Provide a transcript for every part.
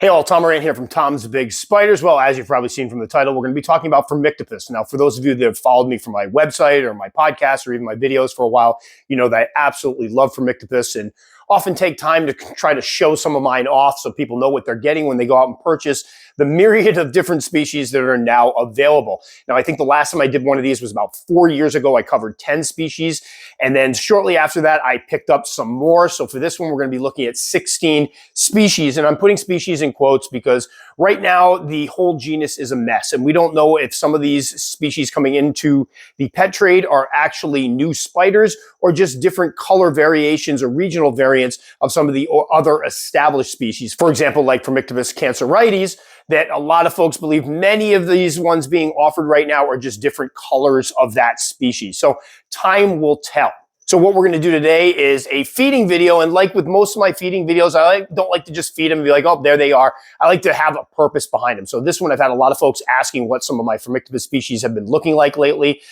Hey all, Tom Oriente here from Tom's Big Spiders. Well, as you've probably seen from the title, we're going to be talking about Phormictopus. Now, for those of you that have followed me from my website or my podcast or even my videos for a while, you know that I absolutely love Phormictopus and often take time to try to show some of mine off so people know what they're getting when they go out and purchase the myriad of different species that are now available. Now, I think the last time I did one of these was about 4 years ago. I covered 10 species. And then shortly after that, I picked up some more. So for this one, we're going to be looking at 16 species. And I'm putting species in quotes because right now, the whole genus is a mess. And we don't know if some of these species coming into the pet trade are actually new spiders or just different color variations or regional variants of some of the other established species. For example, like Phormictopus cancerides, that a lot of folks believe many of these ones being offered right now are just different colors of that species. So time will tell. So what we're going to do today is a feeding video. And like with most of my feeding videos, I don't like to just feed them and be like, oh, there they are. I like to have a purpose behind them. So this one, I've had a lot of folks asking what some of my Phormictopus species have been looking like lately.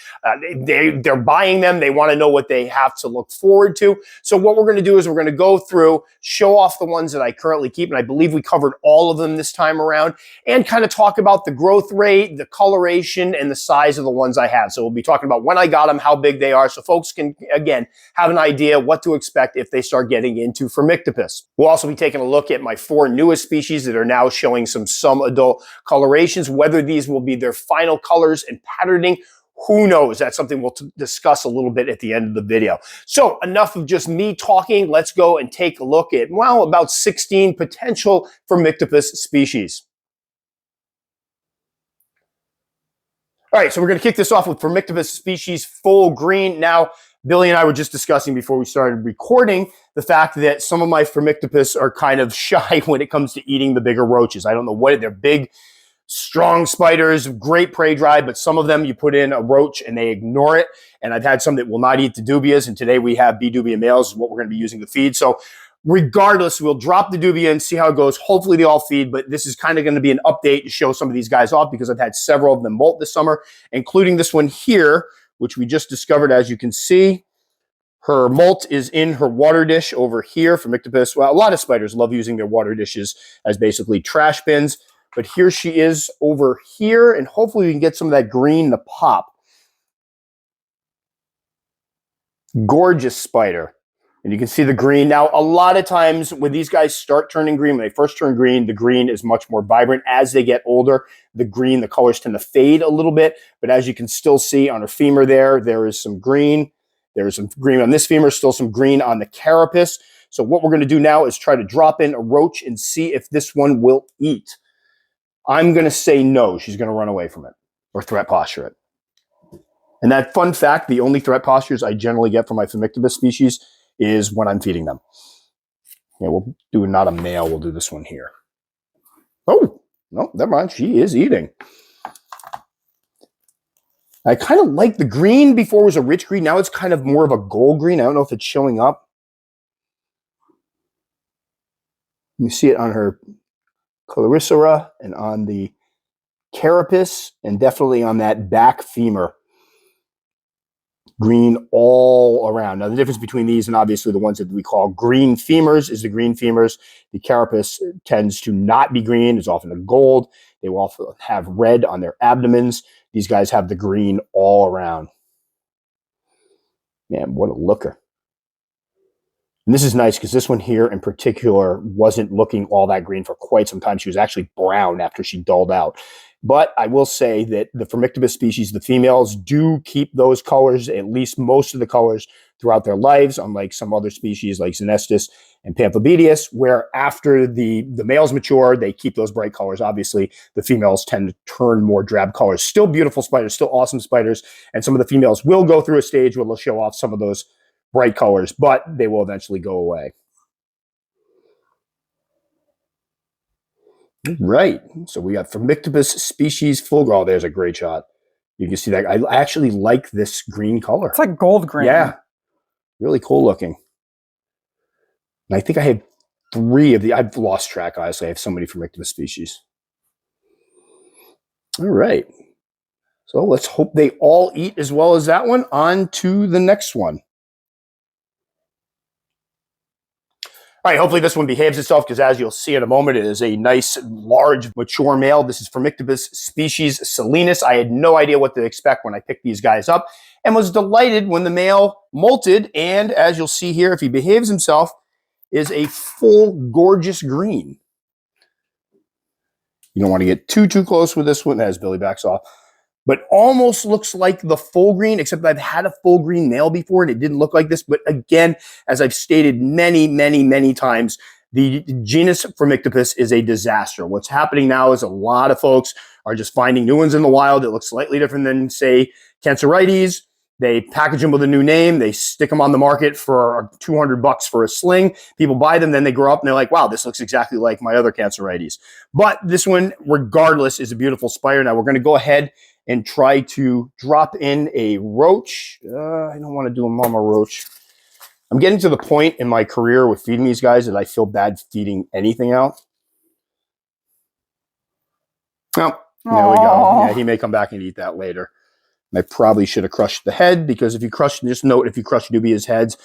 They're buying them. They want to know what they have to look forward to. So what we're going to do is we're going to go through, show off the ones that I currently keep. And I believe we covered all of them this time around, and kind of talk about the growth rate, the coloration, and the size of the ones I have. So we'll be talking about when I got them, how big they are. So folks can, again, have an idea what to expect if they start getting into Phormictopus. We'll also be taking a look at my 4 newest species that are now showing some adult colorations. Whether these will be their final colors and patterning, who knows? That's something we'll discuss a little bit at the end of the video. So enough of just me talking. Let's go and take a look at, well, about 16 potential Phormictopus species. All right, so we're going to kick this off with Phormictopus species full green. Now, Billy and I were just discussing before we started recording the fact that some of my Phormictopus are kind of shy when it comes to eating the bigger roaches. I don't know what, they're big, strong spiders, great prey drive, but some of them you put in a roach and they ignore it. And I've had some that will not eat the dubias. And today we have B. dubia males is what we're going to be using to feed. So regardless, we'll drop the dubia and see how it goes. Hopefully they all feed, but this is kind of going to be an update to show some of these guys off because I've had several of them molt this summer, including this one here, which we just discovered. As you can see, her molt is in her water dish over here. Phormictopus, well, a lot of spiders love using their water dishes as basically trash bins, but here she is over here, and hopefully we can get some of that green to pop. Gorgeous spider. And you can see the green. Now, a lot of times when these guys start turning green, when they first turn green, the green is much more vibrant. As they get older, the green, the colors tend to fade a little bit. But as you can still see on her femur there is some green. There's some green on this femur, still some green on the carapace. So what we're going to do now is try to drop in a roach and see if this one will eat. I'm going to say no. She's going to run away from it or threat posture it. And that fun fact, the only threat postures I generally get from my Phormictopus species is when I'm feeding them. Yeah, we'll do not a male. We'll do this one here. Oh, no, never mind. She is eating. I kind of like the green. Before it was a rich green. Now it's kind of more of a gold green. I don't know if it's showing up. You see it on her colaricera and on the carapace and definitely on that back femur. Green all around. Now, the difference between these and obviously the ones that we call green femurs is the green femurs. The carapace tends to not be green. It's often a gold. They will also have red on their abdomens. These guys have the green all around. Man, what a looker. And this is nice because this one here in particular wasn't looking all that green for quite some time. She was actually brown after she dulled out. But I will say that the Phormictopus species, the females, do keep those colors, at least most of the colors, throughout their lives, unlike some other species like Xenestus and Pamphobedius, where after the males mature, they keep those bright colors. Obviously, the females tend to turn more drab colors. Still beautiful spiders, still awesome spiders, and some of the females will go through a stage where they'll show off some of those bright colors, but they will eventually go away. Right. So we got Phormictopus species full grow. Oh, there's a great shot. You can see that. I actually like this green color. It's like gold green. Yeah. Really cool looking. And I think I have 3 of the, I've lost track, honestly. I have so many Phormictopus species. All right. So let's hope they all eat as well as that one. On to the next one. All right, hopefully this one behaves itself because as you'll see in a moment, it is a nice, large, mature male. This is Phormictopus species Salinas. I had no idea what to expect when I picked these guys up and was delighted when the male molted. And as you'll see here, if he behaves himself, is a full, gorgeous green. You don't want to get too close with this one as Billy backs off. But almost looks like the full green, except I've had a full green male before and it didn't look like this. But again, as I've stated many times, the genus Phormictopus is a disaster. What's happening now is a lot of folks are just finding new ones in the wild that look slightly different than, say, cancerides. They package them with a new name. They stick them on the market for $200 for a sling. People buy them, then they grow up and they're like, wow, this looks exactly like my other cancerides. But this one, regardless, is a beautiful spider. Now we're going to go ahead and try to drop in a roach. I don't want to do a mama roach. I'm getting to the point in my career with feeding these guys that I feel bad feeding anything out. Oh, there we go. Yeah, he may come back and eat that later. I probably should have crushed the head because if you crush, just note, if you crush dubia's heads,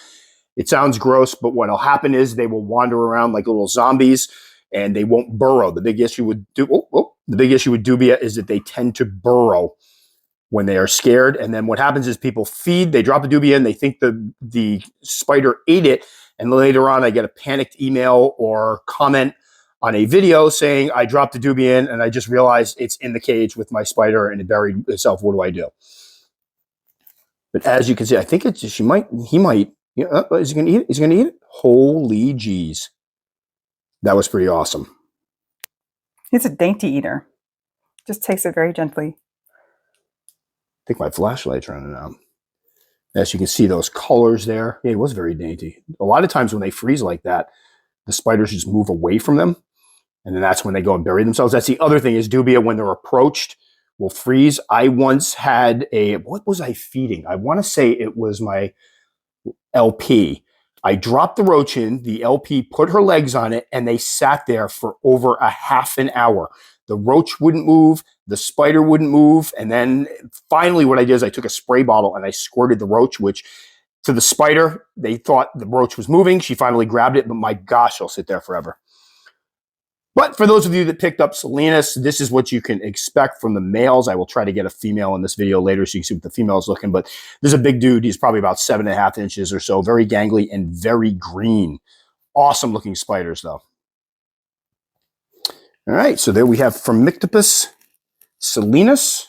it sounds gross, but what'll happen is they will wander around like little zombies and they won't burrow. The big issue with dubia is that they tend to burrow when they are scared. And then what happens is people feed, they drop the dubia in, they think the spider ate it. And later on, I get a panicked email or comment on a video saying, I dropped the dubia in and I just realized it's in the cage with my spider and it buried itself. What do I do? But as you can see, I think it's, he might, yeah, is he going to eat it? He's going to eat it? Holy jeez. That was pretty awesome. He's a dainty eater. Just takes it very gently. I think my flashlight's running out. As you can see, those colors there. Yeah, it was very dainty. A lot of times when they freeze like that, the spiders just move away from them. And then that's when they go and bury themselves. That's the other thing is dubia, when they're approached, will freeze. I once had what was I feeding? I want to say it was my LP. I dropped the roach in, the LP put her legs on it, and they sat there for over a half an hour. The roach wouldn't move, the spider wouldn't move, and then finally what I did is I took a spray bottle and I squirted the roach, which to the spider, they thought the roach was moving. She finally grabbed it, but my gosh, she'll sit there forever. But for those of you that picked up Salinas, this is what you can expect from the males. I will try to get a female in this video later so you can see what the female is looking. But this is a big dude. He's probably about 7.5 inches or so. Very gangly and very green. Awesome looking spiders, though. All right, so there we have Phormictopus Salinas.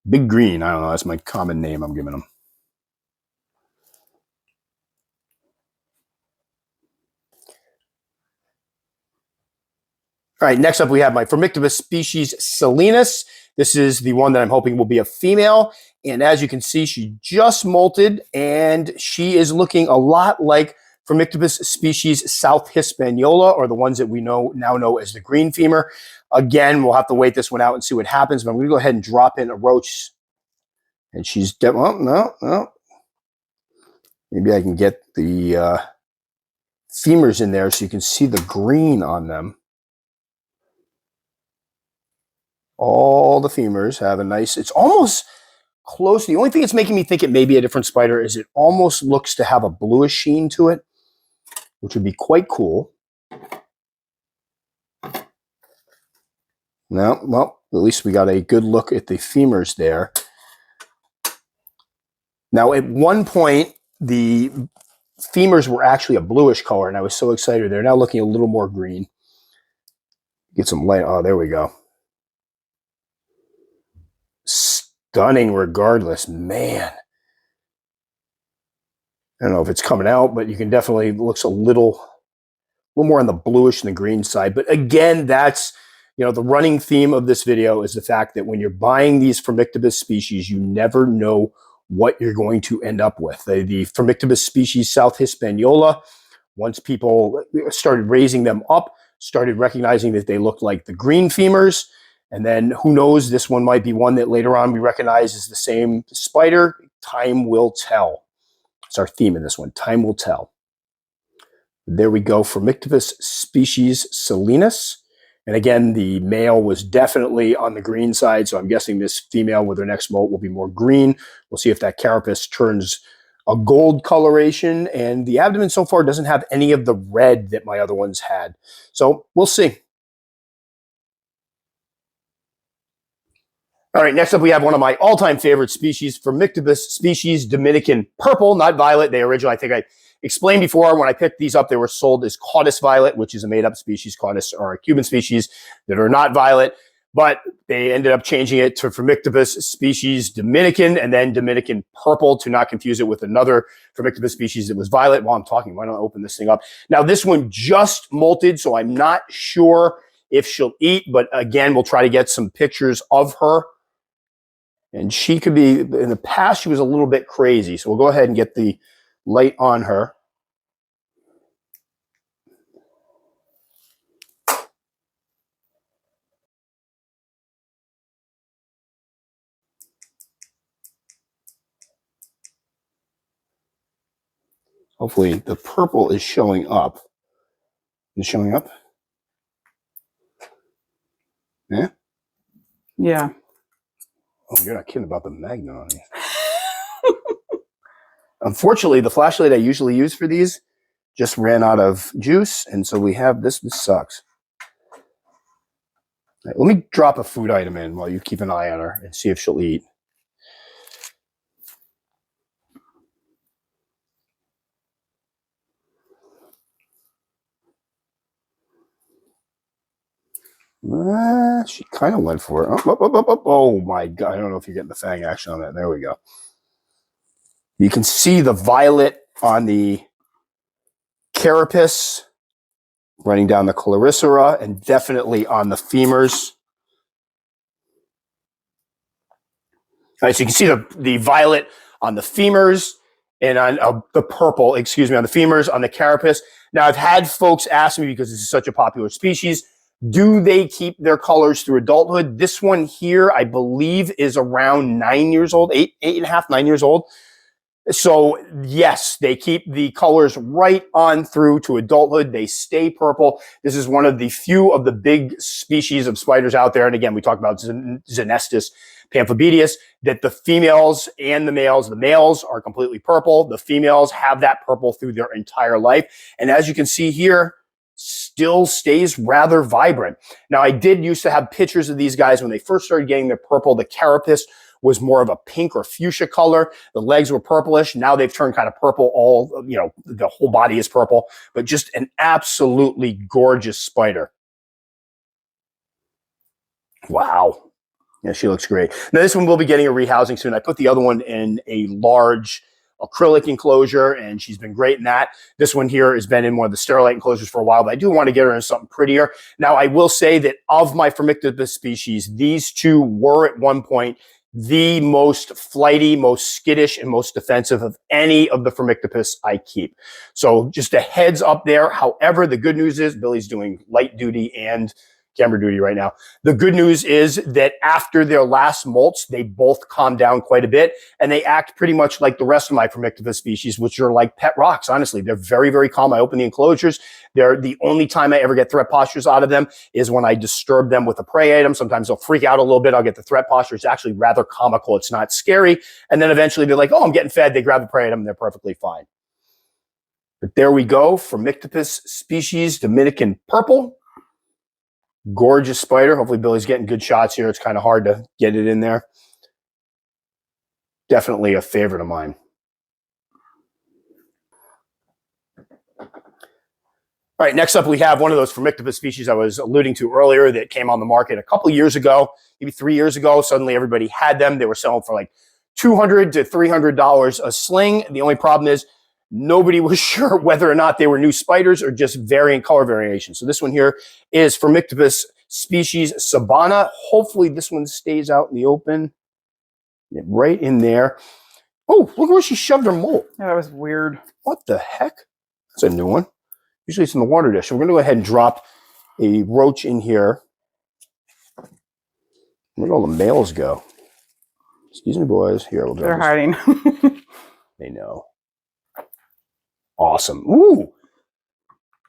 Big green. I don't know. That's my common name I'm giving him. All right, next up we have my Phormictopus species Salinas. This is the one that I'm hoping will be a female. And as you can see, she just molted and she is looking a lot like Phormictopus species South Hispaniola, or the ones that we now know as the green femur. Again, we'll have to wait this one out and see what happens, but I'm going to go ahead and drop in a roach. And she's, well, no. Maybe I can get the femurs in there so you can see the green on them. All the femurs have a nice, it's almost close. The only thing that's making me think it may be a different spider is it almost looks to have a bluish sheen to it, which would be quite cool. No, well, at least we got a good look at the femurs there. Now, at one point, the femurs were actually a bluish color, and I was so excited. They're now looking a little more green. Get some light. Oh, there we go. Stunning regardless, man. I don't know if it's coming out, but you can definitely, looks a little more on the bluish than the green side. But again, that's, you know, the running theme of this video is the fact that when you're buying these Phormictopus species, you never know what you're going to end up with. The Phormictopus species South Hispaniola, once people started raising them up, started recognizing that they looked like the green femurs. And then who knows, this one might be one that later on we recognize as the same spider. Time will tell. It's our theme in this one. Time will tell. There we go. Phormictopus species Salinas. And again, the male was definitely on the green side. So I'm guessing this female with her next molt will be more green. We'll see if that carapace turns a gold coloration, and the abdomen so far doesn't have any of the red that my other ones had. So we'll see. All right, next up we have one of my all-time favorite species, Phormictopus species, Dominican purple, not violet. They originally, I think I explained before, when I picked these up, they were sold as caudus violet, which is a made-up species. Caudus are a Cuban species that are not violet, but they ended up changing it to Phormictopus species Dominican, and then Dominican purple, to not confuse it with another Phormictopus species that was violet. While I'm talking, why don't I open this thing up? Now, this one just molted, so I'm not sure if she'll eat, but again, we'll try to get some pictures of her. And she could be, in the past, she was a little bit crazy. So we'll go ahead and get the light on her. Hopefully the purple is showing up. Is it showing up? Yeah? Yeah. Oh, you're not kidding about the magnet on these. Unfortunately, the flashlight I usually use for these just ran out of juice, and so we have this. This sucks. Right, let me drop a food item in while you keep an eye on her and see if she'll eat. She kind of went for it. Oh my God. I don't know if you're getting the fang action on that. There we go. You can see the violet on the carapace running down the claricera, and definitely on the femurs. All right, so you can see the violet on the femurs and on the purple, excuse me, on the femurs, on the carapace. Now, I've had folks ask me, because this is such a popular species, do they keep their colors through adulthood? This one here, I believe, is around 9 years old, 8.5, 9 years old. So yes, they keep the colors right on through to adulthood. They stay purple. This is one of the few of the big species of spiders out there. And again, we talked about Xenestus pamphobedius, that the females and the males are completely purple. The females have that purple through their entire life. And as you can see here, still stays rather vibrant. Now, I did used to have pictures of these guys when they first started getting their purple. The carapace was more of a pink or fuchsia color. The legs were purplish. Now they've turned kind of purple. All, you know, the whole body is purple, but just an absolutely gorgeous spider. Wow. Yeah, she looks great. Now, this one will be getting a rehousing soon. I put the other one in a large acrylic enclosure, and she's been great in that. This one here has been in one of the sterilite enclosures for a while, but I do want to get her in something prettier. Now, I will say that of my Phormictopus species, these two were at one point the most flighty, most skittish, and most defensive of any of the Phormictopus I keep. So just a heads up there. However, the good news is Billie's doing light duty and camera duty right now. The good news is that after their last molts, they both calm down quite a bit, and they act pretty much like the rest of my Phormictopus species, which are like pet rocks. Honestly, they're very, very calm. I open the enclosures. They're the only time I ever get threat postures out of them is when I disturb them with a prey item. Sometimes they'll freak out a little bit. I'll get the threat posture. It's actually rather comical. It's not scary. And then eventually they're like, oh, I'm getting fed. They grab the prey item and they're perfectly fine. But there we go. Phormictopus species, Dominican purple. Gorgeous spider. Hopefully Billie's getting good shots here. It's kind of hard to get it in there. Definitely a favorite of mine. All right, next up we have one of those Phormictopus species I was alluding to earlier that came on the market a couple years ago, maybe 3 years ago. Suddenly everybody had them. They were selling for like $200 to $300 a sling. The only problem is nobody was sure whether or not they were new spiders or just variant color variation. So this one here is Phormictopus species Sabana. Hopefully this one stays out in the open. Yeah, right in there. Oh, look where she shoved her molt. Yeah, that was weird. What the heck? That's a new one. Usually it's in the water dish. So we're going to go ahead and drop a roach in here. Where'd all the males go? Excuse me, boys. Here, we'll drop They're this. hiding. They know. Awesome. Ooh.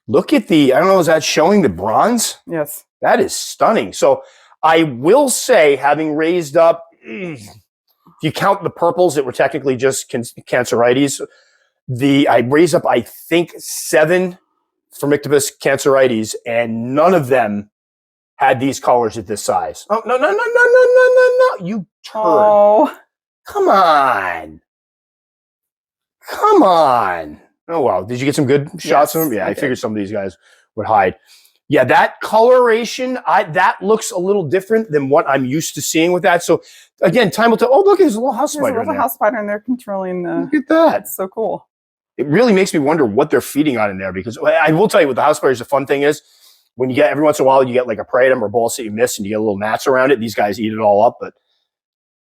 Look at the, I don't know, is that showing the bronze? Yes. That is stunning. So I will say, having raised up if you count the purples that were technically just cancerides, I raised up, I think, 7 Phormictopus cancerides, and none of them had these colors at this size. Oh, no. You turd. Oh. Come on. Come on. Oh, wow. Did you get some good shots of them? Yeah, I figured some of these guys would hide. Yeah, that coloration, that looks a little different than what I'm used to seeing with that. So, again, time will tell. Oh, look, there's a little house spider in there. There's a little house spider, and they're controlling the... Look at that. That's so cool. It really makes me wonder what they're feeding on in there, because I will tell you what the house spiders, the fun thing is, when you get, every once in a while, you get like a praetum or bolus that you miss, and you get little gnats around it. These guys eat it all up, but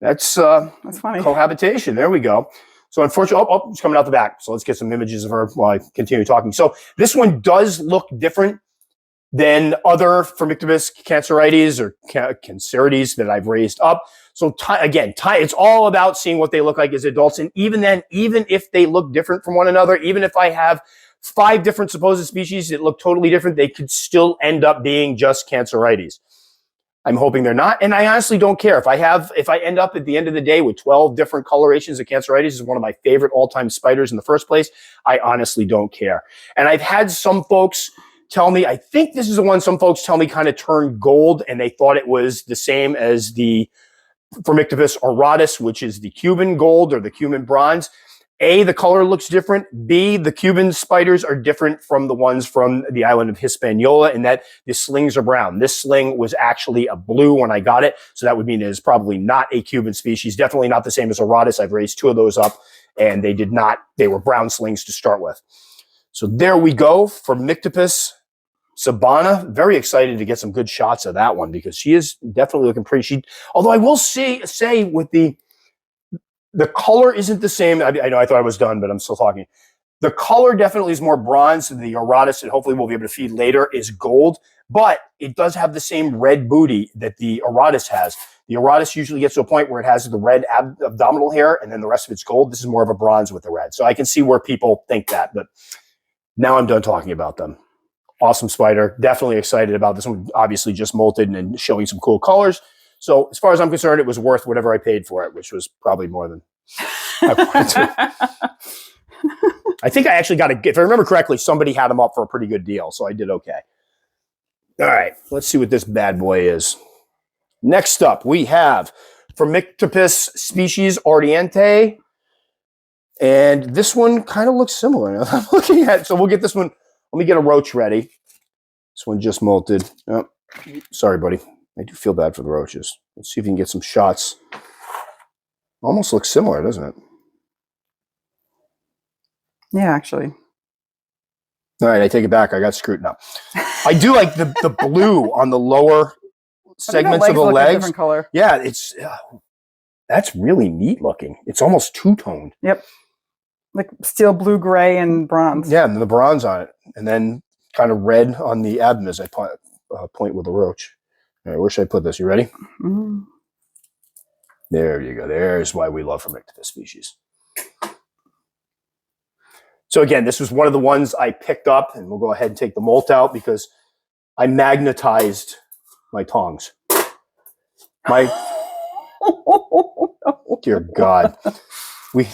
that's funny. Cohabitation. There we go. So unfortunately, it's coming out the back. So let's get some images of her while I continue talking. So this one does look different than other Phormictopus cancerides or cancerides that I've raised up. So again, it's all about seeing what they look like as adults. And even then, even if they look different from one another, even if I have 5 different supposed species that look totally different, they could still end up being just cancerides. I'm hoping they're not, and I honestly don't care. If I end up at the end of the day with 12 different colorations of cancerides, is one of my favorite all-time spiders in the first place, I honestly don't care. And I've had some folks tell me, I think this is the one some folks tell me kind of turned gold, and they thought it was the same as the Phormictopus auratus, which is the Cuban gold or the Cuban bronze. A, the color looks different. B, the Cuban spiders are different from the ones from the island of Hispaniola in that the slings are brown. This sling was actually a blue when I got it, so that would mean it is probably not a Cuban species. Definitely not the same as auratus. I've raised 2 of those up, and they were brown slings to start with. So there we go. Phormictopus Sabana. Very excited to get some good shots of that one, because she is definitely looking pretty. Although I will say with the color isn't the same. I know I thought I was done, but I'm still talking. The color definitely is more bronze. The auratus, and hopefully we'll be able to feed later, is gold, but it does have the same red booty that the auratus has. The auratus usually gets to a point where it has the red abdominal hair, and then the rest of it's gold. This is more of a bronze with the red. So I can see where people think that, but now I'm done talking about them. Awesome spider. Definitely excited about this one. Obviously just molted and showing some cool colors. So as far as I'm concerned, it was worth whatever I paid for it, which was probably more than I wanted to. I think I actually got if I remember correctly, somebody had them up for a pretty good deal, so I did okay. All right, let's see what this bad boy is. Next up, we have Phormictopus species Oriente, and this one kind of looks similar. I'm looking at it, so we'll get this one. Let me get a roach ready. This one just molted. Oh, sorry, buddy. I do feel bad for the roaches. Let's see if we can get some shots. Almost looks similar, doesn't it? Yeah, actually. All right, I take it back. I got screwed now. I do like the blue on the lower segments of the legs. Different color. Yeah, that's really neat looking. It's almost two-toned. Yep. Like steel blue, gray, and bronze. Yeah, and the bronze on it. And then kind of red on the abdomen as I point with a roach. All right, where should I put this? You ready? Mm-hmm. There you go. There's why we love Phormictopus species. So again, this was one of the ones I picked up, and we'll go ahead and take the molt out because I magnetized my tongs. Dear God. We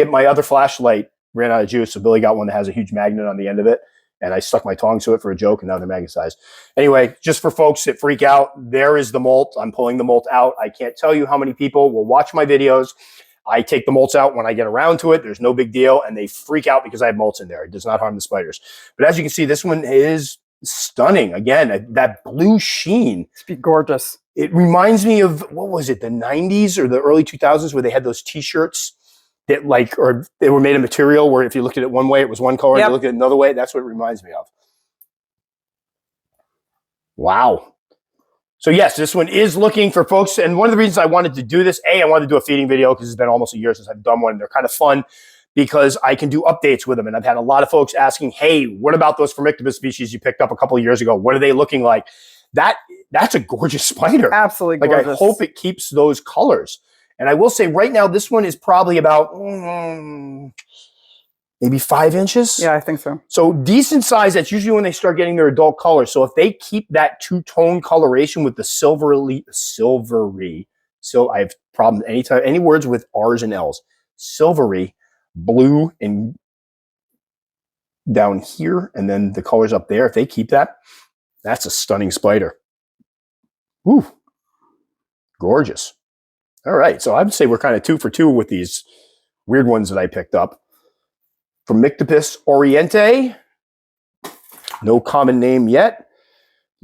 had my other flashlight ran out of juice, so Billy got one that has a huge magnet on the end of it, and I stuck my tongs to it for a joke, and now they're magnetized. Anyway, just for folks that freak out, there is the molt. I'm pulling the molt out. I can't tell you how many people will watch my videos. I take the molts out when I get around to it. There's no big deal, and they freak out because I have molts in there. It does not harm the spiders. But as you can see, this one is stunning. Again, that blue sheen. It's gorgeous. It reminds me of, what was it, the 90s or the early 2000s where they had those T-shirts that or they were made of material where if you looked at it one way, it was one color. Yep. And you looked at it another way. That's what it reminds me of. Wow. So yes, this one is looking for folks. And one of the reasons I wanted to do this, I wanted to do a feeding video because it's been almost a year since I've done one. And they're kind of fun because I can do updates with them. And I've had a lot of folks asking, hey, what about those Phormictopus species you picked up a couple of years ago? What are they looking like? That's a gorgeous spider. Absolutely gorgeous. I hope it keeps those colors. And I will say right now, this one is probably about maybe 5 inches. Yeah, I think so. So decent size. That's usually when they start getting their adult color. So if they keep that two-tone coloration with the silvery, So I have problems anytime, any words with R's and L's. Silvery, blue, and down here, and then the colors up there. If they keep that, that's a stunning spider. Woo, gorgeous. All right, so I would say we're kind of 2 for 2 with these weird ones that I picked up. Phormictopus Oriente, no common name yet.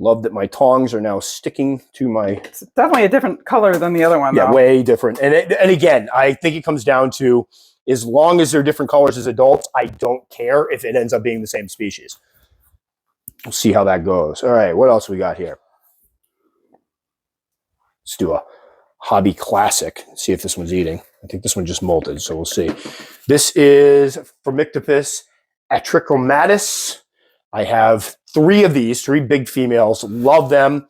Love that my tongs are now sticking to my... It's definitely a different color than the other one, Yeah, though. way different. And again, I think it comes down to, as long as they're different colors as adults, I don't care if it ends up being the same species. We'll see how that goes. All right, what else we got here? Let's do a hobby classic. See if this one's eating. I think this one just molted, so we'll see. This is Phormictopus atrichomatus. I have 3 of these, 3 big females. Love them.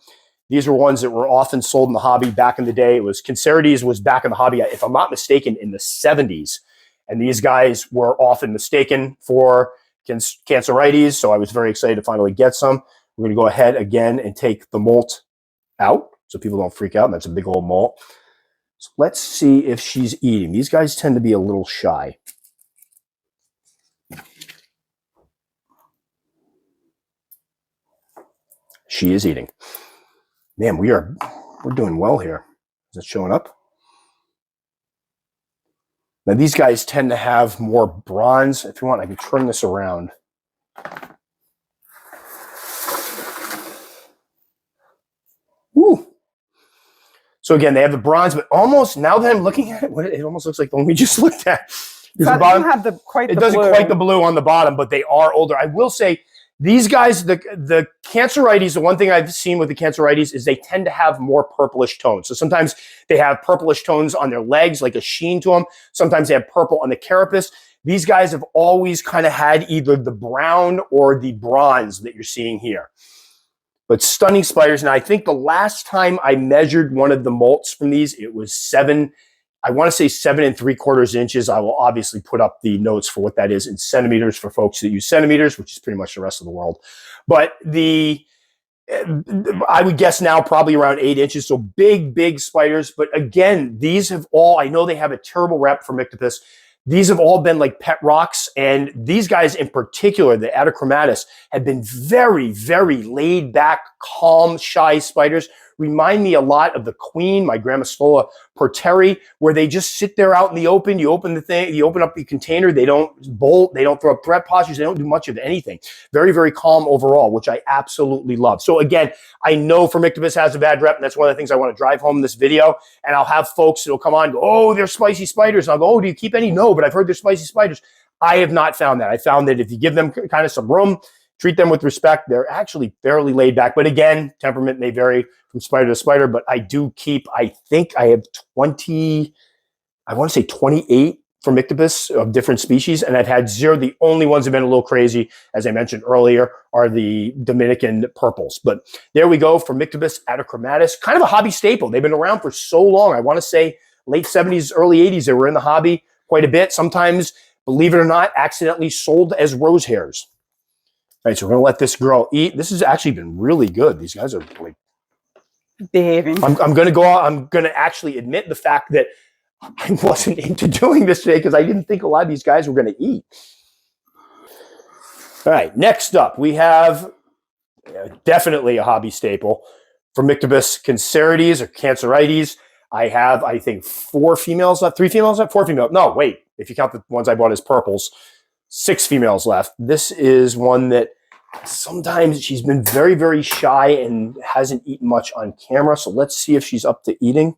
These were ones that were often sold in the hobby back in the day. It was cancerides was back in the hobby, if I'm not mistaken, in the 70s. And these guys were often mistaken for cancerides, so I was very excited to finally get some. We're going to go ahead again and take the molt out so people don't freak out. And that's a big old molt. So let's see if she's eating. These guys tend to be a little shy. She is eating. Man, we're doing well here. Is it showing up? Now these guys tend to have more bronze. If you want, I can turn this around. Woo. So again, they have the bronze, but almost, now that I'm looking at it, it almost looks like the one we just looked at. It doesn't have quite the blue on the bottom, but they are older. I will say, these guys, the cancerides, the one thing I've seen with the cancerides is they tend to have more purplish tones. So sometimes they have purplish tones on their legs, like a sheen to them. Sometimes they have purple on the carapace. These guys have always kind of had either the brown or the bronze that you're seeing here. But stunning spiders. And I think the last time I measured one of the molts from these, it was 7. I want to say 7 3/4 inches. I will obviously put up the notes for what that is in centimeters for folks that use centimeters, which is pretty much the rest of the world. But I would guess now probably around 8 inches. So big, big spiders. But again, these have all, I know they have a terrible rep for Phormictopus. These have all been like pet rocks. And these guys in particular, the atrichomatus, have been very, very laid back, calm, shy spiders. Remind me a lot of the queen, my Grammostola porteri, where they just sit there out in the open. You open the thing, you open up the container. They don't bolt. They don't throw up threat postures. They don't do much of anything. Very, very calm overall, which I absolutely love. So again, I know Phormictopus has a bad rep, and that's one of the things I want to drive home in this video. And I'll have folks that'll come on and go, oh, they're spicy spiders. And I'll go, oh, do you keep any? No, but I've heard they're spicy spiders. I have not found that. I found that if you give them kind of some room, treat them with respect, they're actually fairly laid back. But again, temperament may vary from spider to spider, but I do keep, I think I have 20, I want to say 28 Phormictopus of different species, and I've had 0. The only ones that have been a little crazy, as I mentioned earlier, are the Dominican purples. But there we go, Phormictopus atrichomatus, kind of a hobby staple. They've been around for so long. I want to say late 70s, early 80s, they were in the hobby quite a bit. Sometimes, believe it or not, accidentally sold as rose hairs. All right, so we're going to let this girl eat. This has actually been really good. These guys are like behaving. I'm going to go out. I'm going to actually admit the fact that I wasn't into doing this today because I didn't think a lot of these guys were going to eat. All right, next up, we have definitely a hobby staple, Phormictopus cancerides or cancerides. I have, I think, 4 females left. 3 females left? 4 females. No, wait. If you count the ones I bought as purples, 6 females left. This is one that sometimes she's been very, very shy and hasn't eaten much on camera. So let's see if she's up to eating.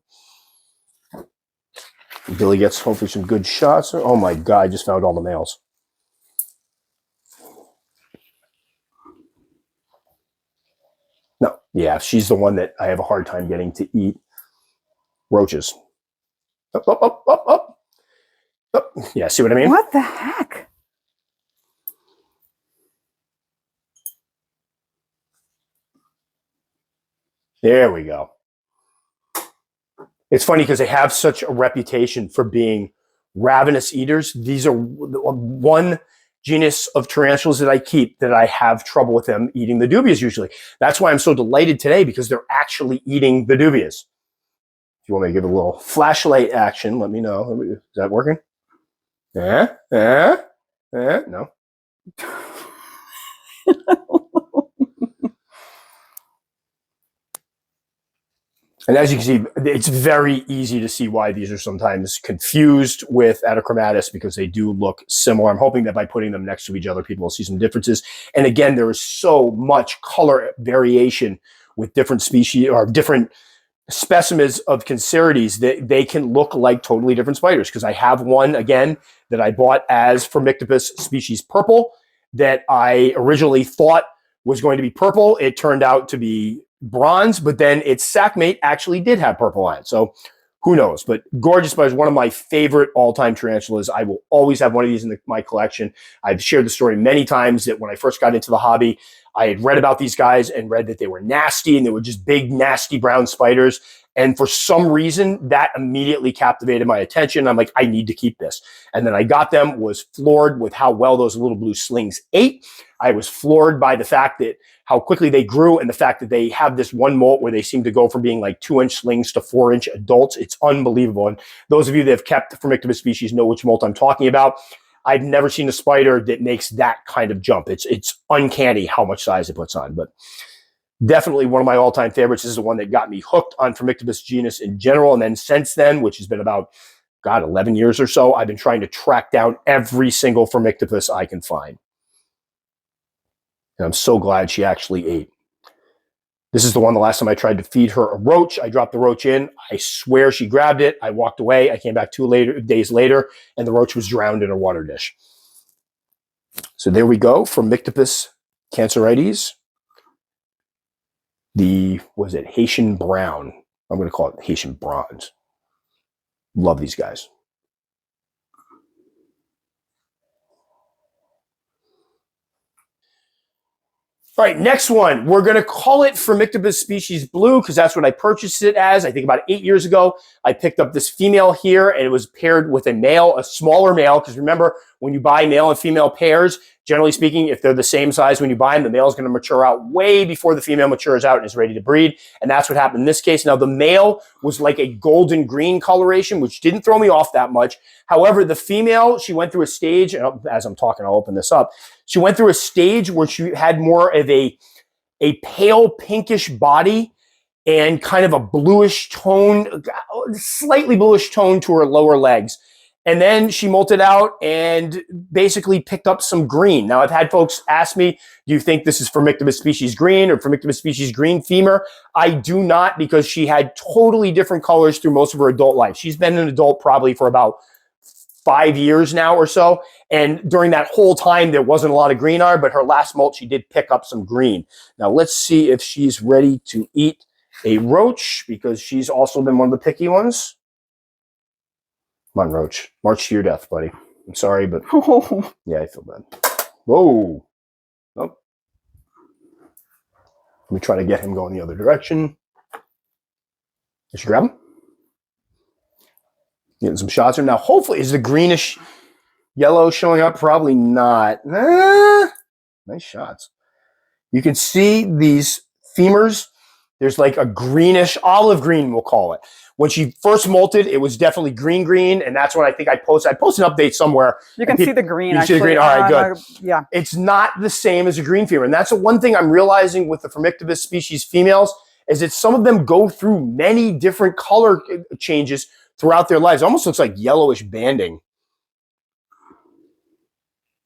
Billy gets hopefully some good shots. Oh my God, I just found all the males. No, yeah, she's the one that I have a hard time getting to eat roaches. Up, up, up, up, up. Up. Yeah, see what I mean? What the heck? There we go. It's funny because they have such a reputation for being ravenous eaters. These are one genus of tarantulas that I keep that I have trouble with them eating the dubias usually. That's why I'm so delighted today, because they're actually eating the dubias. If you want me to give a little flashlight action, let me know. Is that working? No. And as you can see, it's very easy to see why these are sometimes confused with atrichomatus because they do look similar. I'm hoping that by putting them next to each other, people will see some differences. And again, there is so much color variation with different species or different specimens of cancerides that they can look like totally different spiders. Because I have one, again, that I bought as Phormictopus species purple that I originally thought was going to be purple. It turned out to be bronze, but then its sac mate actually did have purple on it. So who knows? But gorgeous spiders, one of my favorite all-time tarantulas. I will always have one of these in my collection. I've shared the story many times that when I first got into the hobby, I had read about these guys and read that they were nasty and they were just big, nasty brown spiders. And for some reason, that immediately captivated my attention. I'm like, I need to keep this. And then I got them, was floored with how well those little blue slings ate. I was floored by the fact that how quickly they grew and the fact that they have this one molt where they seem to go from being like 2-inch slings to 4-inch adults. It's unbelievable. And those of you that have kept Phormictopus species know which molt I'm talking about. I've never seen a spider that makes that kind of jump. It's uncanny how much size it puts on, but definitely one of my all-time favorites. This is the one that got me hooked on Phormictopus genus in general. And then since then, which has been about, 11 years or so, I've been trying to track down every single Phormictopus I can find. And I'm so glad she actually ate. This is the one the last time I tried to feed her a roach. I dropped the roach in. I swear she grabbed it. I walked away. I came back 2 days later, and the roach was drowned in a water dish. So there we go, Phormictopus cancerides. Was it Haitian brown? I'm going to call it Haitian bronze. Love these guys. All right, next one. We're going to call it Phormictopus species blue because that's what I purchased it as. I think about 8 years ago, I picked up this female here and it was paired with a male, a smaller male. Because remember, when you buy male and female pairs, generally speaking, if they're the same size when you buy them, the male is going to mature out way before the female matures out and is ready to breed. And that's what happened in this case. Now, the male was like a golden green coloration, which didn't throw me off that much. However, the female, she went through a stage, and as I'm talking, I'll open this up. She went through a stage where she had more of a pale pinkish body and kind of a bluish tone, slightly bluish tone to her lower legs. And then she molted out and basically picked up some green. Now, I've had folks ask me, do you think this is Phormictopus species green or Phormictopus species green femur? I do not, because she had totally different colors through most of her adult life. She's been an adult probably for about 5 years now or so. And during that whole time, there wasn't a lot of green on her, but her last molt, she did pick up some green. Now, let's see if she's ready to eat a roach, because she's also been one of the picky ones. Come on, roach. March to your death, buddy. I'm sorry, but yeah, I feel bad. Whoa. Oh. Let me try to get him going the other direction. Did you grab him? Getting some shots here. Now, hopefully, is the greenish yellow showing up? Probably not. Nice shots. You can see these femurs. There's like a greenish, olive green, we'll call it. When she first molted, it was definitely green, and that's when I think I posted an update somewhere. You can see the green. You see the green. All right, good. Yeah. It's not the same as a green femur, and that's the one thing I'm realizing with the Phormictopus species females is that some of them go through many different color changes throughout their lives. It almost looks like yellowish banding.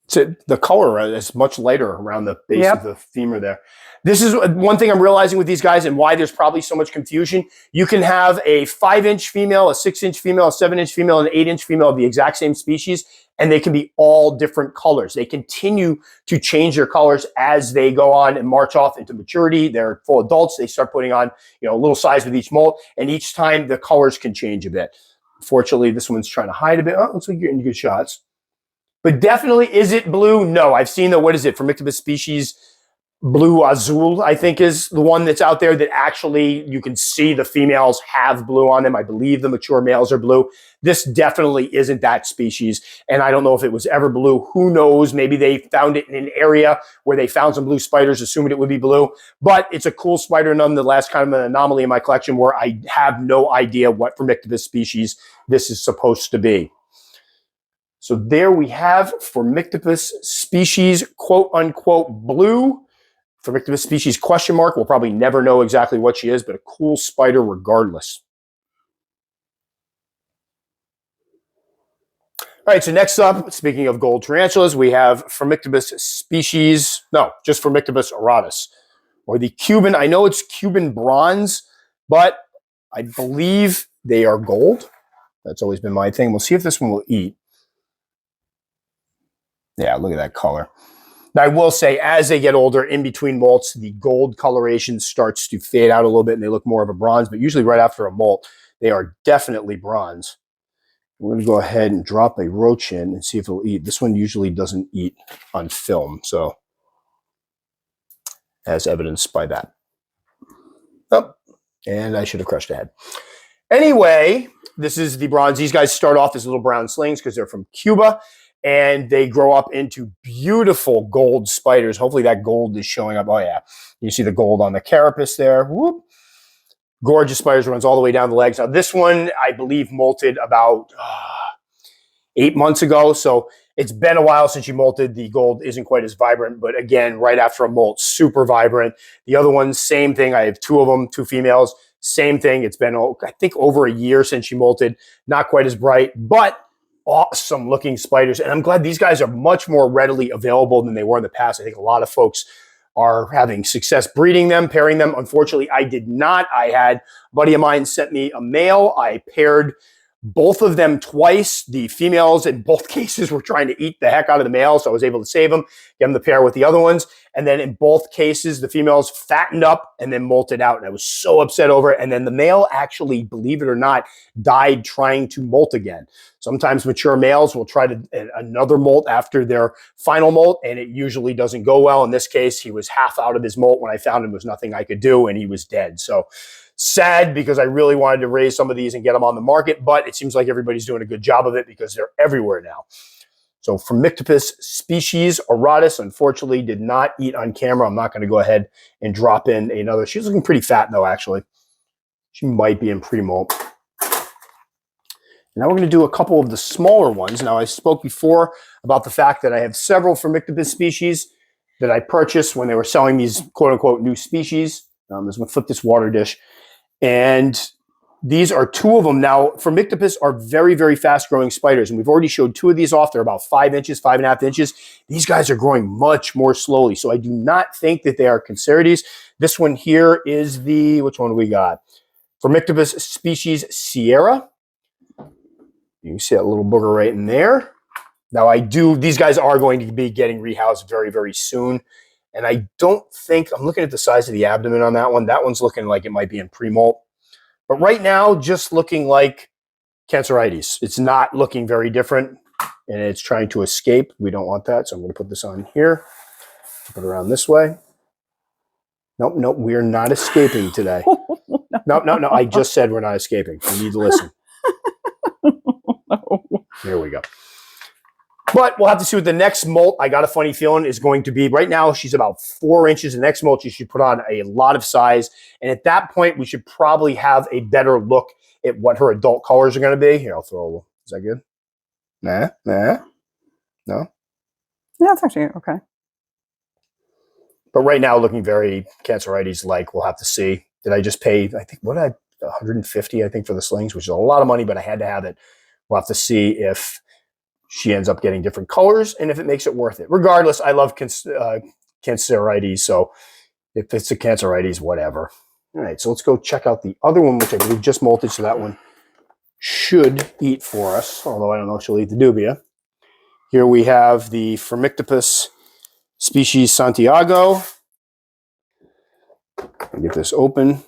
So the color is much lighter around the base of the femur there. This is one thing I'm realizing with these guys and why there's probably so much confusion. You can have a 5-inch female, a 6-inch female, a 7-inch female, and an 8-inch female of the exact same species, and they can be all different colors. They continue to change their colors as they go on and march off into maturity. They're full adults. They start putting on, a little size with each molt, and each time the colors can change a bit. Fortunately, this one's trying to hide a bit. Oh, looks like you're getting good shots. But definitely, is it blue? No. I've seen the, what is it, Phormictopus species Blue azul, I think, is the one that's out there that actually you can see the females have blue on them. I believe the mature males are blue. This definitely isn't that species, and I don't know if it was ever blue. Who knows? Maybe they found it in an area where they found some blue spiders, assuming it would be blue. But it's a cool spider nonetheless, kind of an anomaly in my collection where I have no idea what Phormictopus species this is supposed to be. So there we have Phormictopus species, quote unquote, blue. Phormictopus species question mark. We'll probably never know exactly what she is, but a cool spider regardless. All right, so next up, speaking of gold tarantulas, we have Phormictopus species, no, just Phormictopus auratus, or the Cuban, I know it's Cuban bronze, but I believe they are gold. That's always been my thing. We'll see if this one will eat. Yeah, look at that color. Now, I will say, as they get older, in between molts, the gold coloration starts to fade out a little bit and they look more of a bronze, but usually right after a molt, they are definitely bronze. We're going to go ahead and drop a roach in and see if it'll eat. This one usually doesn't eat on film, so as evidenced by that. Oh, and I should have crushed a head. Anyway, this is the bronze. These guys start off as little brown slings because they're from Cuba. And they grow up into beautiful gold spiders. Hopefully that gold is showing up. Oh, yeah. You see the gold on the carapace there. Whoop. Gorgeous spiders, runs all the way down the legs. Now, this one, I believe, molted about 8 months ago. So it's been a while since she molted. The gold isn't quite as vibrant. But again, right after a molt, super vibrant. The other ones, same thing. I have 2 of them, 2 females. Same thing. It's been, I think, over a year since she molted. Not quite as bright, but awesome looking spiders. And I'm glad these guys are much more readily available than they were in the past. I think a lot of folks are having success breeding them, pairing them. Unfortunately, I did not. I had a buddy of mine sent me a male. I paired both of them twice. The females in both cases were trying to eat the heck out of the males, so I was able to save them, get them to pair with the other ones. And then in both cases, the females fattened up and then molted out. And I was so upset over it. And then the male actually, believe it or not, died trying to molt again. Sometimes mature males will try another molt after their final molt, and it usually doesn't go well. In this case, he was half out of his molt. When I found him, there was nothing I could do, and he was dead. So sad, because I really wanted to raise some of these and get them on the market, but it seems like everybody's doing a good job of it because they're everywhere now. So Phormictopus species auratus, unfortunately, did not eat on camera. I'm not going to go ahead and drop in another. She's looking pretty fat, though, actually. She might be in pre-molt. Now we're going to do a couple of the smaller ones. Now, I spoke before about the fact that I have several Phormictopus species that I purchased when they were selling these quote-unquote new species. I'm just going to flip this water dish. And these are 2 of them. Now, Phormictopus are very, very fast-growing spiders, and we've already showed 2 of these off. They're about 5 inches, 5.5 inches. These guys are growing much more slowly, so I do not think that they are cancerides. This one here is the, which one do we got? Phormictopus species Sierra. You can see that little booger right in there. Now, these guys are going to be getting rehoused very, very soon. And I don't think, I'm looking at the size of the abdomen on that one. That one's looking like it might be in pre-molt. But right now, just looking like cancerides. It's not looking very different, and it's trying to escape. We don't want that, so I'm going to put this on here. Put it around this way. Nope, nope, we're not escaping today. No, I just said we're not escaping. You need to listen. There we go. But we'll have to see what the next molt, I got a funny feeling, is going to be. Right now, she's about 4 inches. The next molt, she should put on a lot of size. And at that point, we should probably have a better look at what her adult colors are going to be. Here, I'll throw a little. Is that good? Nah? No? Yeah, it's actually okay. But right now, looking very cancerides-like. We'll have to see. Did I just pay, I think, what did I, $150, I think, for the slings, which is a lot of money, but I had to have it. We'll have to see if she ends up getting different colors and if it makes it worth it. Regardless, I love cancerides, so if it's a cancerides, whatever. All right, so let's go check out the other one, which I believe just molted, so that one should eat for us, although I don't know if she'll eat the dubia. Here we have the Phormictopus species Santiago. I'll get this open.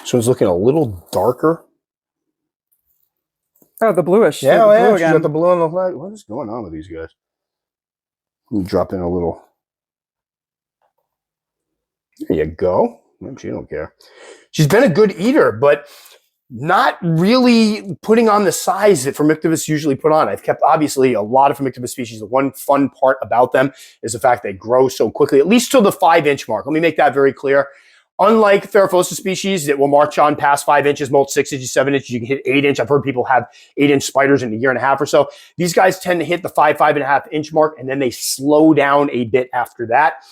So it's looking a little darker. Oh, the bluish. Yeah, blue she's got the blue on the flag. What is going on with these guys? Let me drop in a little There you go. She don't care. She's been a good eater, but not really putting on the size that Phormictopus usually put on. I've kept, obviously, a lot of Phormictopus species. The one fun part about them is the fact they grow so quickly, at least till the 5-inch mark. Let me make that very clear. Unlike Theraphosa species that will march on past 5 inches, molt 6 inches, 7 inches, you can hit 8 inch. I've heard people have 8-inch spiders in a year and a half or so. These guys tend to hit the 5.5 inch mark, and then they slow down a bit after that.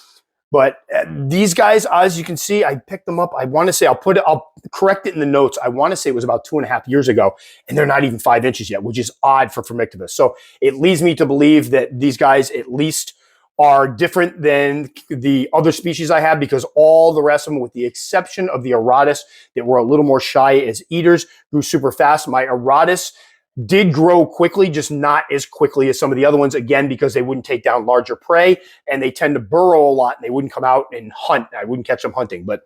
But these guys, as you can see, I picked them up. I want to say, I'll correct it in the notes. I want to say it was about 2.5 years ago, and they're not even 5 inches yet, which is odd for Phormictopus. So it leads me to believe that these guys at least are different than the other species I have, because all the rest of them, with the exception of the auratus that were a little more shy as eaters, grew super fast. My auratus did grow quickly, just not as quickly as some of the other ones, again, because they wouldn't take down larger prey, and they tend to burrow a lot, and they wouldn't come out and hunt. I wouldn't catch them hunting. But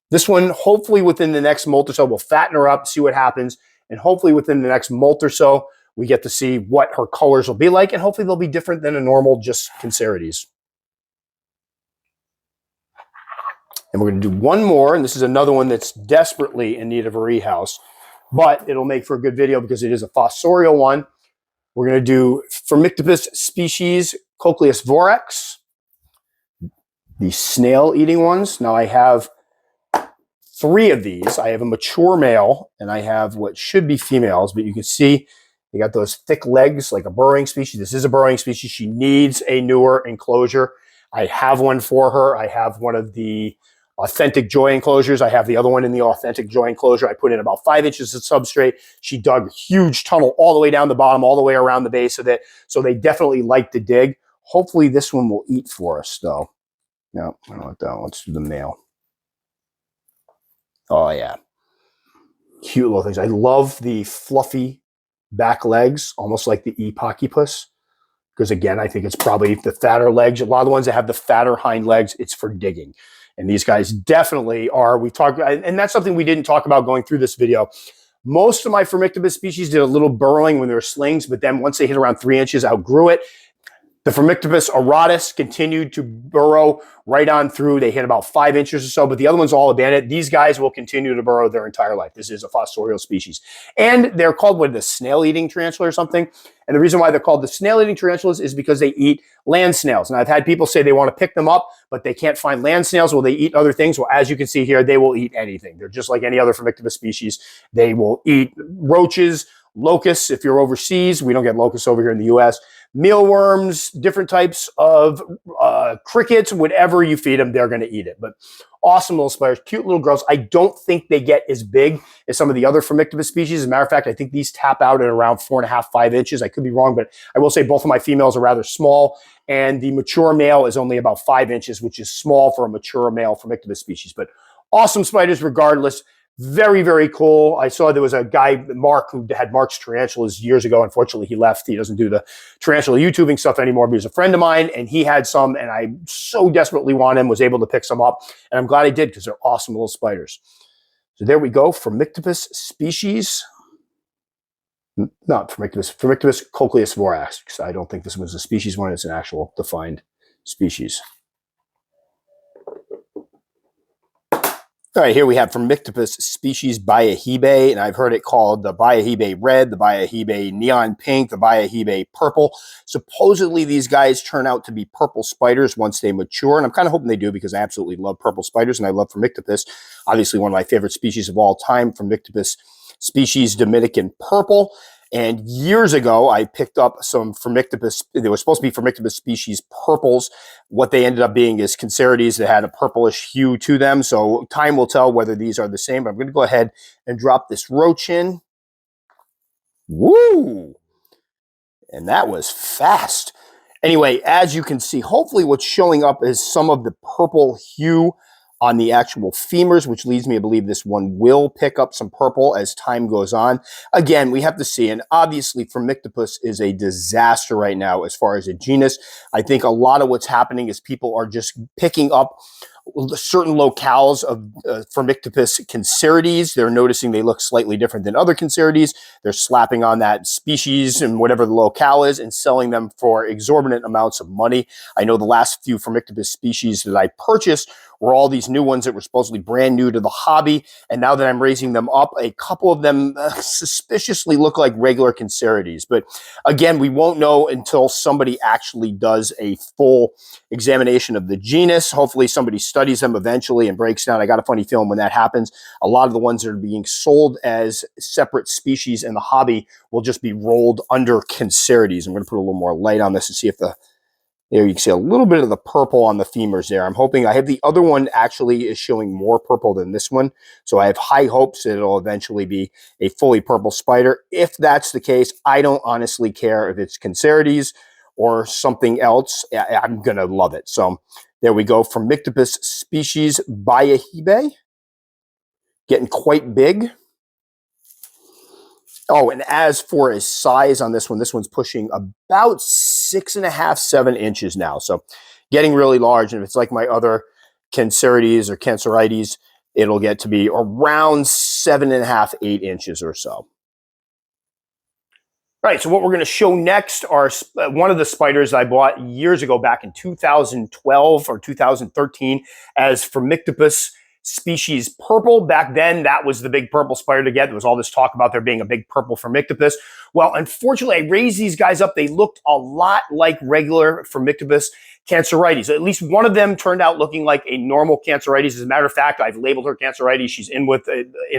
this one, hopefully within the next molt or so, we'll fatten her up, see what happens, and hopefully within the next molt or so, we get to see what her colors will be like, and hopefully they'll be different than a normal just cancerides. And we're going to do one more, and this is another one that's desperately in need of a rehouse, but it'll make for a good video because it is a fossorial one. We're going to do Phormictopus species Cocleasvorax, the snail-eating ones. Now I have 3 of these. I have a mature male, and I have what should be females, but you can see they got those thick legs like a burrowing species. This is a burrowing species. She needs a newer enclosure. I have one for her. I have one of the authentic joy enclosures. I have the other one in the authentic joy enclosure. I put in about 5 inches of substrate. She dug a huge tunnel all the way down the bottom, all the way around the base of it. So they definitely like to dig. Hopefully this one will eat for us, though. No, I don't want that one. Let's do the male. Oh, yeah. Cute little things. I love the fluffy back legs, almost like the Epocupus. Because, again, I think it's probably the fatter legs. A lot of the ones that have the fatter hind legs, it's for digging. And these guys definitely are. We've talked, and that's something we didn't talk about going through this video. Most of my Phormictopus species did a little burrowing when they were slings, but then once they hit around 3 inches, outgrew it. The Phormictopus auratus continued to burrow right on through. They hit about 5 inches or so, but the other ones all abandoned. These guys will continue to burrow their entire life. This is a fossorial species. And they're called, what, the snail-eating tarantula or something? And the reason why they're called the snail-eating tarantulas is because they eat land snails. And I've had people say they want to pick them up, but they can't find land snails. Well, they eat other things. Well, as you can see here, they will eat anything. They're just like any other Phormictopus species. They will eat roaches, locusts. If you're overseas, we don't get locusts over here in the U.S., mealworms, different types of crickets, whatever you feed them, they're going to eat it. But awesome little spiders, cute little girls. I don't think they get as big as some of the other Phormictopus species. As a matter of fact, I think these tap out at around 4.5, 5 inches. I could be wrong, but I will say both of my females are rather small, and the mature male is only about 5 inches, which is small for a mature male Phormictopus species. But awesome spiders regardless. Very, very cool. I saw there was a guy, Mark, who had Mark's tarantulas years ago. Unfortunately, he left. He doesn't do the tarantula YouTubing stuff anymore, but he's a friend of mine, and he had some, and I so desperately want him, was able to pick some up, and I'm glad I did because they're awesome little spiders. So there we go, Phormictopus species. Not Phormictopus, Phormictopus Cocleasvorax, because I don't think this was a species one. It's an actual defined species. All right, here we have Phormictopus species Bayahibe, and I've heard it called the Bayahibe red, the Bayahibe neon pink, the Bayahibe purple. Supposedly, these guys turn out to be purple spiders once they mature, and I'm kind of hoping they do because I absolutely love purple spiders, and I love Phormictopus. Obviously, one of my favorite species of all time, Phormictopus species Dominican purple. And years ago, I picked up some Phormictopus. They were supposed to be Phormictopus species purples. What they ended up being is cancerides that had a purplish hue to them. So time will tell whether these are the same. But I'm going to go ahead and drop this roach in. Woo! And that was fast. Anyway, as you can see, hopefully what's showing up is some of the purple hue on the actual femurs, which leads me to believe this one will pick up some purple as time goes on. Again, we have to see, and obviously Phormictopus is a disaster right now as far as a genus. I think a lot of what's happening is people are just picking up certain locales of Phormictopus cancerides. They're noticing they look slightly different than other cancerides. They're slapping on that species and whatever the locale is and selling them for exorbitant amounts of money. I know the last few Phormictopus species that I purchased were all these new ones that were supposedly brand new to the hobby. And now that I'm raising them up, a couple of them suspiciously look like regular cancerides. But again, we won't know until somebody actually does a full examination of the genus. Hopefully somebody studies them eventually and breaks down. I got a funny feeling when that happens, a lot of the ones that are being sold as separate species in the hobby will just be rolled under cancerides. I'm going to put a little more light on this and see if there you can see a little bit of the purple on the femurs there. I'm hoping, I have the other one actually is showing more purple than this one. So I have high hopes that it'll eventually be a fully purple spider. If that's the case, I don't honestly care if it's cancerides or something else. I'm going to love it. So there we go. Phormictopus species Bayahibe. Getting quite big. Oh, and as for a size on this one's pushing about 6.5, 7 inches now. So getting really large. And if it's like my other cancerides or cancerides, it'll get to be around 7.5, 8 inches or so. All right, so what we're going to show next are one of the spiders I bought years ago, back in 2012 or 2013, as Phormictopus species purple. Back then, that was the big purple spider to get. There was all this talk about there being a big purple Phormictopus. Well, unfortunately, I raised these guys up. They looked a lot like regular Phormictopus cancerides. At least one of them turned out looking like a normal cancerides. As a matter of fact, I've labeled her cancerides. She's in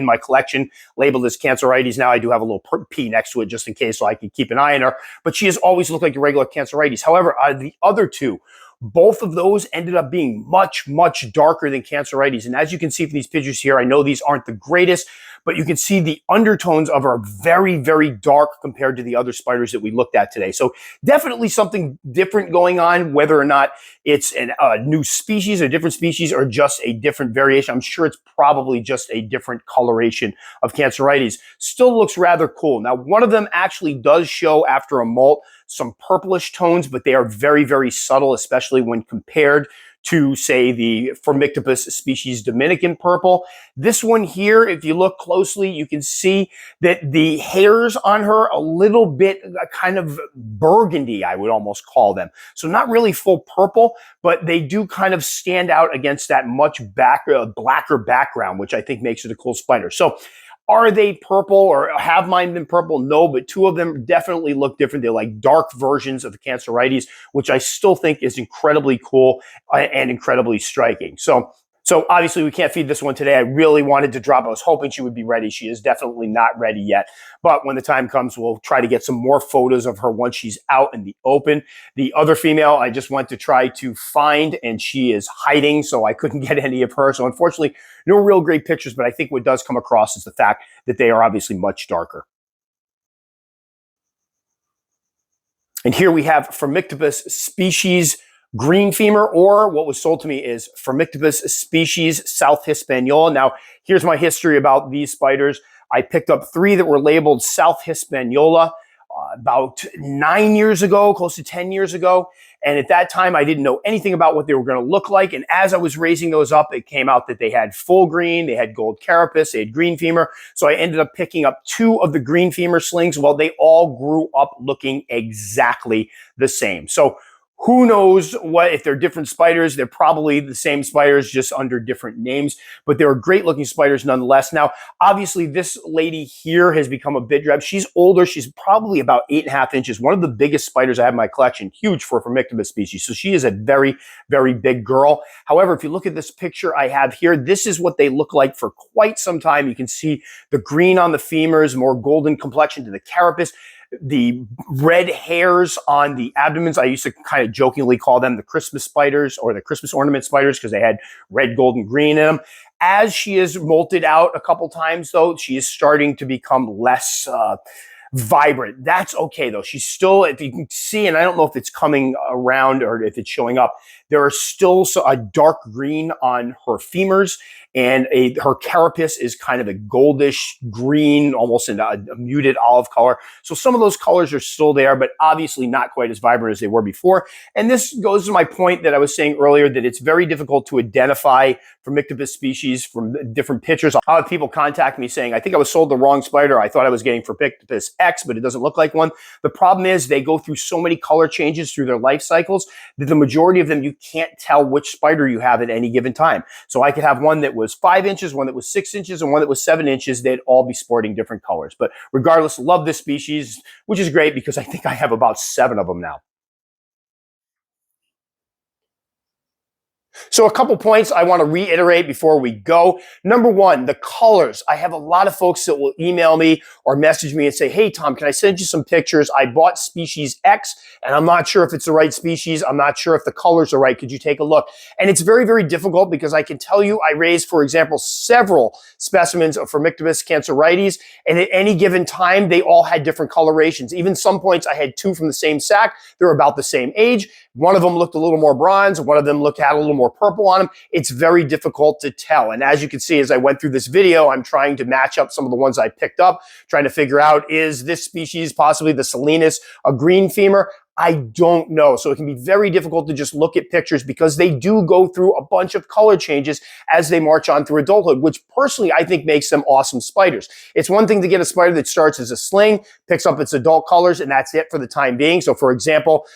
my collection, labeled as cancerides. Now I do have a little P next to it just in case, so I can keep an eye on her. But she has always looked like a regular cancerides. However, the other two, both of those ended up being much, much darker than cancerides. And as you can see from these pictures here, I know these aren't the greatest, but you can see the undertones of her are very, very dark compared to the other spiders that we looked at today. So definitely something different going on, whether or not it's a new species, a different species, or just a different variation. I'm sure it's probably just a different coloration of cancerides. Still looks rather cool. Now, one of them actually does show after a molt some purplish tones, but they are very, very subtle, especially when compared to, say, the Phormictopus species Dominican purple. This one here, if you look closely, you can see that the hairs on her a little bit kind of burgundy, I would almost call them. So not really full purple, but they do kind of stand out against that much blacker background, which I think makes it a cool spider. So are they purple, or have mine been purple? No, but two of them definitely look different. They're like dark versions of the cancerides, which I still think is incredibly cool and incredibly striking. So obviously we can't feed this one today. I really wanted to drop. I was hoping she would be ready. She is definitely not ready yet. But when the time comes, we'll try to get some more photos of her once she's out in the open. The other female, I just went to try to find, and she is hiding, so I couldn't get any of her. So unfortunately, no real great pictures, but I think what does come across is the fact that they are obviously much darker. And here we have Phormictopus species green femur, or what was sold to me is Phormictopus species South Hispaniola. Now, here's my history about these spiders. I picked up 3 that were labeled South Hispaniola about 9 years ago, close to 10 years ago. And at that time, I didn't know anything about what they were going to look like. And as I was raising those up, it came out that they had full green, they had gold carapace, they had green femur. So I ended up picking up 2 of the green femur slings. Well, they all grew up looking exactly the same. So who knows what, if they're different spiders, they're probably the same spiders, just under different names, but they're great looking spiders nonetheless. Now, obviously this lady here has become a bit drab. She's older. She's probably about 8.5 inches. One of the biggest spiders I have in my collection, huge for a Phormictopus species. So she is a very, very big girl. However, if you look at this picture I have here, this is what they look like for quite some time. You can see the green on the femurs, more golden complexion to the carapace, the red hairs on the abdomens. I used to kind of jokingly call them the Christmas spiders, or the Christmas ornament spiders, because they had red, gold, and green in them. As she is molted out a couple times, though, she is starting to become less vibrant. That's okay, though. She's still, if you can see, and I don't know if it's coming around or if it's showing up, there are still a dark green on her femurs, and her carapace is kind of a goldish green, almost in a muted olive color. So some of those colors are still there, but obviously not quite as vibrant as they were before. And this goes to my point that I was saying earlier, that it's very difficult to identify Phormictopus species from different pictures. I'll have people contact me saying, I think I was sold the wrong spider. I thought I was getting Phormictopus X, but it doesn't look like one. The problem is they go through so many color changes through their life cycles that the majority of them you can't tell which spider you have at any given time. So I could have one that was 5 inches, one that was 6 inches, and one that was 7 inches. They'd all be sporting different colors. But regardless, love this species, which is great because I think I have about 7 of them now. So a couple points I want to reiterate before we go. Number one, the colors. I have a lot of folks that will email me or message me and say, hey, Tom, can I send you some pictures? I bought species X, and I'm not sure if it's the right species. I'm not sure if the colors are right. Could you take a look? And it's very, very difficult because I can tell you I raised, for example, several specimens of Phormictopus cancerides, and at any given time, they all had different colorations. Even some points, I had 2 from the same sack. They're about the same age. One of them looked a little more bronze. One of them had a little more purple on them. It's very difficult to tell. And as you can see, as I went through this video, I'm trying to match up some of the ones I picked up, trying to figure out, is this species possibly the Salinas, a green femur? I don't know. So it can be very difficult to just look at pictures because they do go through a bunch of color changes as they march on through adulthood, which personally I think makes them awesome spiders. It's one thing to get a spider that starts as a sling, picks up its adult colors, and that's it for the time being. So for example,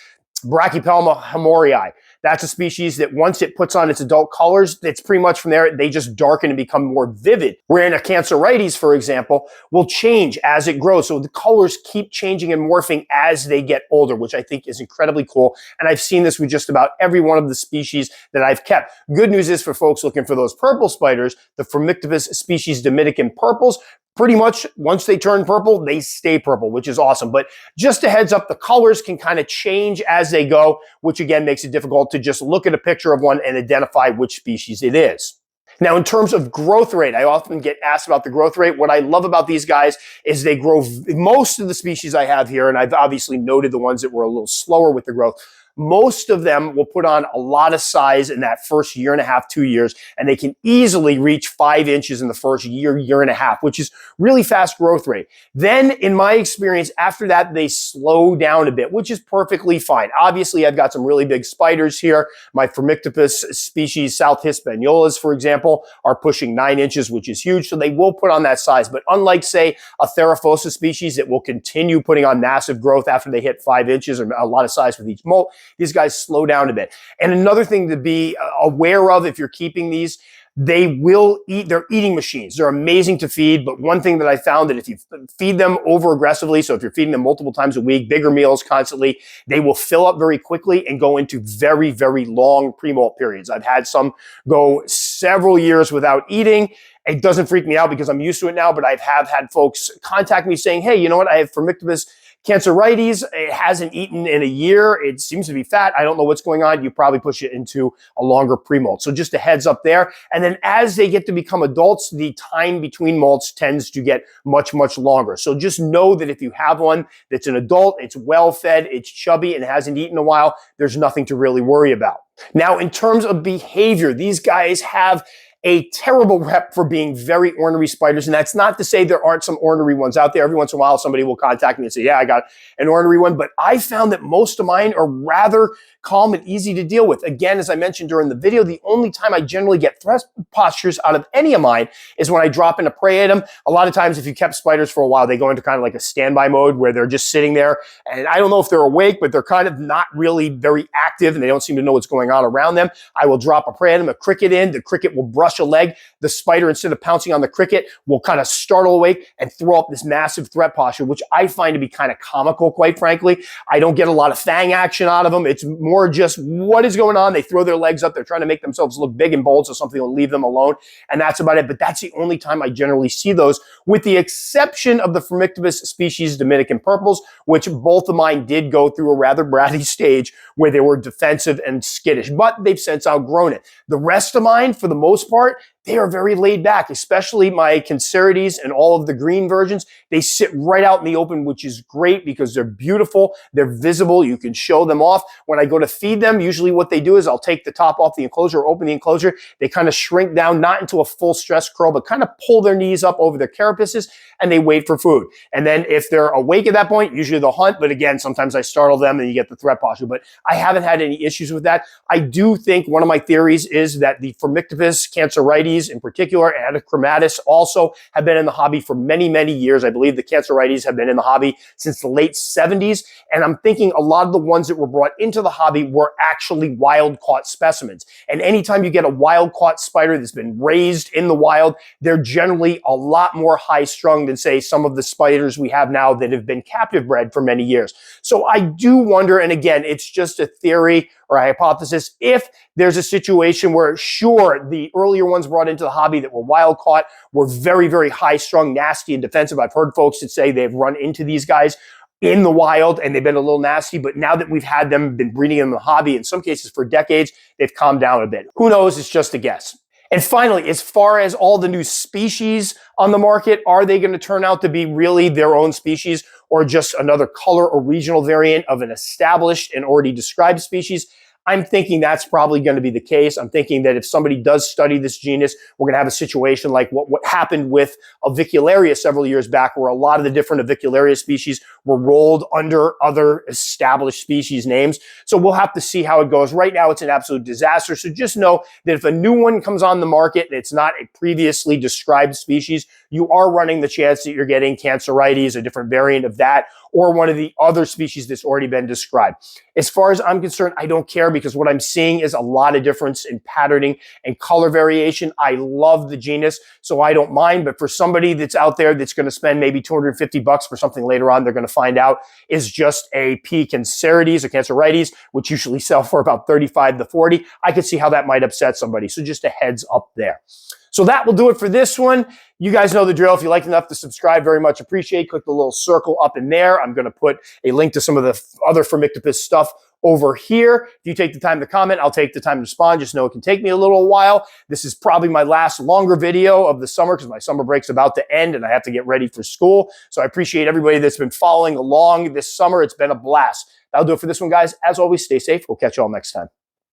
Brachypelma hamorii. That's a species that once it puts on its adult colors, it's pretty much from there, they just darken and become more vivid. Wherein a cancerides, for example, will change as it grows. So the colors keep changing and morphing as they get older, which I think is incredibly cool. And I've seen this with just about every one of the species that I've kept. Good news is for folks looking for those purple spiders, the Phormictopus species Dominican purples, pretty much once they turn purple, they stay purple, which is awesome. But just a heads up, the colors can kind of change as they go, which again makes it difficult to just look at a picture of one and identify which species it is. Now, in terms of growth rate, I often get asked about the growth rate. What I love about these guys is they grow, most of the species I have here, and I've obviously noted the ones that were a little slower with the growth, most of them will put on a lot of size in that first 1.5 to 2 years, and they can easily reach 5 inches in the first year and a half, which is really fast growth rate. Then, in my experience, after that, they slow down a bit, which is perfectly fine. Obviously, I've got some really big spiders here. My Phormictopus species, South Hispaniolas, for example, are pushing 9 inches, which is huge, so they will put on that size. But unlike, say, a Theraphosa species that will continue putting on massive growth after they hit 5 inches or a lot of size with each molt, these guys slow down a bit. And another thing to be aware of if you're keeping these, they will eat, they're eating machines. They're amazing to feed, but one thing that I found that if you feed them over aggressively, so if you're feeding them multiple times a week, bigger meals constantly, they will fill up very quickly and go into very, very long pre-molt periods. I've had some go several years without eating. It doesn't freak me out because I'm used to it now, but I have had folks contact me saying, hey, you know what, I have Phormictopus cancerides. It hasn't eaten in a year. It seems to be fat. I don't know what's going on. You probably push it into a longer pre-molt. So just a heads up there. And then as they get to become adults, the time between molts tends to get much, much longer. So just know that if you have one that's an adult, it's well fed, it's chubby, and hasn't eaten in a while, there's nothing to really worry about. Now, in terms of behavior, these guys have a terrible rep for being very ornery spiders. And that's not to say there aren't some ornery ones out there. Every once in a while, somebody will contact me and say, yeah, I got an ornery one. But I found that most of mine are rather calm and easy to deal with. Again, as I mentioned during the video, the only time I generally get threat postures out of any of mine is when I drop in a prey item. A lot of times, if you kept spiders for a while, they go into kind of like a standby mode where they're just sitting there. And I don't know if they're awake, but they're kind of not really very active and they don't seem to know what's going on around them. I will drop a prey item, a cricket in. The cricket will brush a leg. The spider, instead of pouncing on the cricket, will kind of startle awake and throw up this massive threat posture, which I find to be kind of comical, quite frankly. I don't get a lot of fang action out of them. It's more just what is going on. They throw their legs up. They're trying to make themselves look big and bold so something will leave them alone. And that's about it. But that's the only time I generally see those, with the exception of the Phormictopus species Dominican purples, which both of mine did go through a rather bratty stage where they were defensive and skittish, but they've since outgrown it. The rest of mine, for the most part, they are very laid back, especially my cancerides and all of the green versions. They sit right out in the open, which is great because they're beautiful. They're visible. You can show them off. When I go to feed them, usually what they do is I'll take the top off the enclosure, open the enclosure. They kind of shrink down, not into a full stress curl, but kind of pull their knees up over their carapaces and they wait for food. And then if they're awake at that point, usually they'll hunt. But again, sometimes I startle them and you get the threat posture. But I haven't had any issues with that. I do think one of my theories is that the Phormictopus cancerides cancerides in particular, and atrichomatus also have been in the hobby for many, many years. I believe the cancerides have been in the hobby since the late 70s. And I'm thinking a lot of the ones that were brought into the hobby were actually wild-caught specimens. And anytime you get a wild-caught spider that's been raised in the wild, they're generally a lot more high-strung than, say, some of the spiders we have now that have been captive bred for many years. So I do wonder, and again, it's just a theory or a hypothesis, if there's a situation where, sure, the earlier ones brought into the hobby that were wild caught were very, very high strung, nasty, and defensive. I've heard folks that say they've run into these guys in the wild and they've been a little nasty, but now that we've had them, been breeding in the hobby, in some cases for decades, they've calmed down a bit. Who knows? It's just a guess. And finally, as far as all the new species on the market, are they going to turn out to be really their own species or just another color or regional variant of an established and already described species? I'm thinking that's probably going to be the case. I'm thinking that if somebody does study this genus, we're going to have a situation like what happened with Avicularia several years back, where a lot of the different Avicularia species were rolled under other established species names. So we'll have to see how it goes. Right now, it's an absolute disaster. So just know that if a new one comes on the market and it's not a previously described species, you are running the chance that you're getting cancerides, a different variant of that, or one of the other species that's already been described. As far as I'm concerned, I don't care, because what I'm seeing is a lot of difference in patterning and color variation. I love the genus, so I don't mind. But for somebody that's out there that's going to spend maybe $250 for something later on, they're going to find out is just a P. cancerides or cancerides, which usually sell for about 35 to 40. I could see how that might upset somebody. So just a heads up there. So that will do it for this one. You guys know the drill. If you like enough to subscribe, very much appreciate. Click the little circle up in there. I'm going to put a link to some of the other Phormictopus stuff over here. If you take the time to comment, I'll take the time to respond. Just know it can take me a little while. This is probably my last longer video of the summer because my summer break's about to end and I have to get ready for school. So I appreciate everybody that's been following along this summer. It's been a blast. That'll do it for this one, guys. As always, stay safe. We'll catch you all next time.